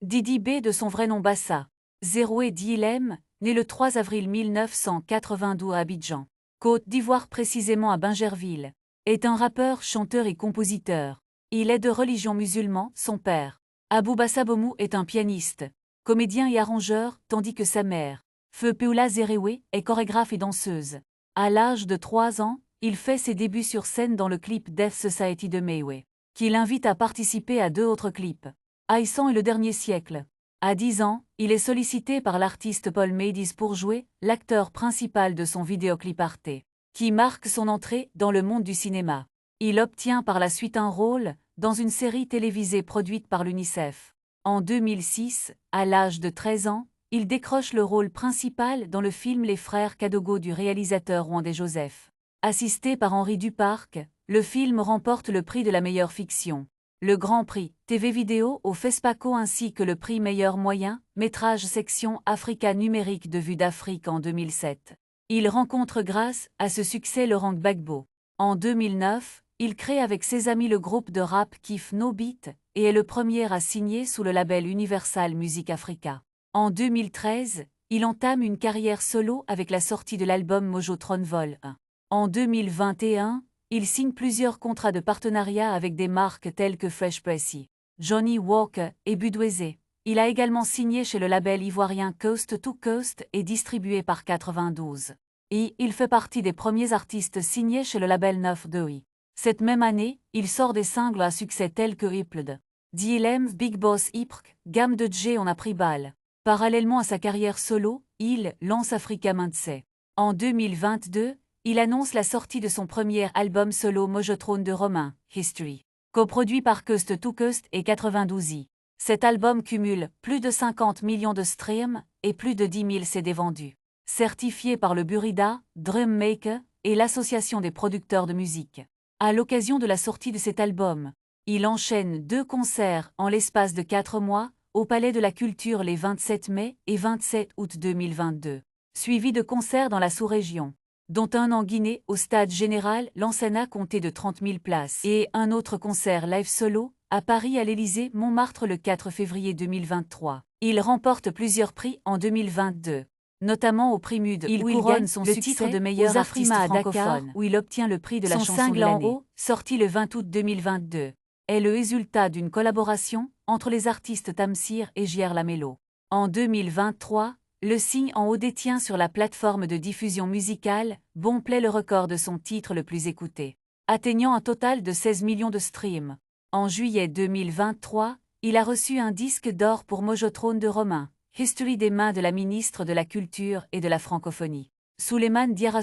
Didi B de son vrai nom Bassa. Zeroué Dilem, né le 3 avril 1992 à Abidjan, Côte d'Ivoire précisément à Bingerville, est un rappeur, chanteur et compositeur. Il est de religion musulmane, son père, Abou Bassa Bomou, est un pianiste, comédien et arrangeur, tandis que sa mère, Feu Peoula Zeroué, est chorégraphe et danseuse. À l'âge de 3 ans, il fait ses débuts sur scène dans le clip Death Society de Mayway, qui l'invite à participer à 2 autres clips, Aïssan et Le Dernier Siècle. À 10 ans, il est sollicité par l'artiste Paul Maydis pour jouer l'acteur principal de son vidéoclip Arte, qui marque son entrée dans le monde du cinéma. Il obtient par la suite un rôle dans une série télévisée produite par l'UNICEF. En 2006, à l'âge de 13 ans, il décroche le rôle principal dans le film Les Frères Kadogo du réalisateur rwandais Joseph. Assisté par Henri Duparc, le film remporte le prix de la meilleure fiction, le Grand Prix TV Vidéo au FESPACO ainsi que le prix meilleur moyen métrage section Africa numérique de Vue d'Afrique en 2007. Il rencontre grâce à ce succès Laurent Gbagbo. En 2009, il crée avec ses amis le groupe de rap Kif No Beat et est le premier à signer sous le label Universal Music Africa. En 2013, il entame une carrière solo avec la sortie de l'album Mojo Tron Vol 1. En 2021, il signe plusieurs contrats de partenariat avec des marques telles que Fresh Pressy, Johnny Walker et Budweiser. Il a également signé chez le label ivoirien Coast to Coast et distribué par 92. Et il fait partie des premiers artistes signés chez le label 9-2i. Cette même année, il sort des singles à succès tels que Hipled, DLM, Big Boss Hyprk, Gamme de J on a pris balle. Parallèlement à sa carrière solo, il lance Africa Mindset. En 2022, il annonce la sortie de son premier album solo Mojotrone de Romain, History, coproduit par Coast to Coast et 92i. Cet album cumule plus de 50 millions de streams et plus de 10 000 CD vendus. Certifié par le Burida, Drum Maker et l'Association des producteurs de musique. À l'occasion de la sortie de cet album, il enchaîne 2 concerts en l'espace de 4 mois, au Palais de la Culture les 27 mai et 27 août 2022, suivi de concerts dans la sous-région, dont un en Guinée au Stade Général Lansana compté de 30 000 places et un autre concert live solo à Paris à l'Élysée Montmartre le 4 février 2023. Il remporte plusieurs prix en 2022, notamment au prix MUD où il couronne son titre de meilleur artiste francophone, où il obtient le prix de la chanson de l'année. Sorti le 20 août 2022, est le résultat d'une collaboration entre les artistes Tamsir et JR Lamello. En 2023, le signe en haut détient sur la plateforme de diffusion musicale Bonplay le record de son titre le plus écouté, atteignant un total de 16 millions de streams. En juillet 2023, il a reçu un disque d'or pour Mojotrone de Romain, History des mains de la ministre de la Culture et de la Francophonie. Souleymane Diarra,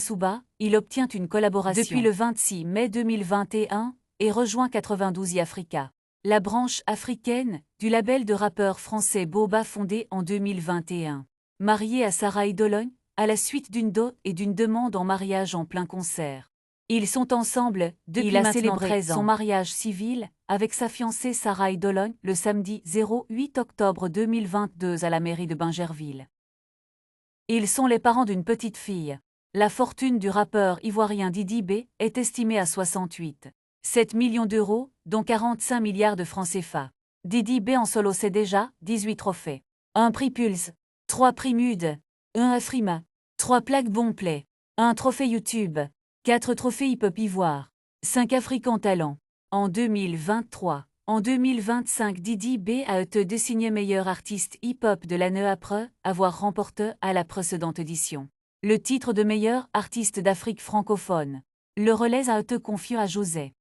il obtient une collaboration depuis le 26 mai 2021 et rejoint 92i Africa, la branche africaine du label de rappeurs français Boba fondé en 2021. Marié à Sarah Idologne, à la suite d'une dot et d'une demande en mariage en plein concert. Ils sont ensemble depuis il a célébré son mariage civil avec sa fiancée Sarah Idologne le samedi 08 octobre 2022 à la mairie de Bingerville. Ils sont les parents d'une petite fille. La fortune du rappeur ivoirien Didi B est estimée à 68,7 millions d'euros, dont 45 milliards de francs CFA. Didi B en solo c'est déjà 18 trophées. Un prix Pulse, 3 prix MUD, 1 Afrima, 3 plaques Bonplay, 1 trophée YouTube, 4 trophées hip-hop Ivoire, 5 African Talent. En 2023, en 2025 Didi B a été désigné meilleur artiste hip-hop de l'année après avoir remporté à la précédente édition le titre de meilleur artiste d'Afrique francophone. Le relais a été confié à José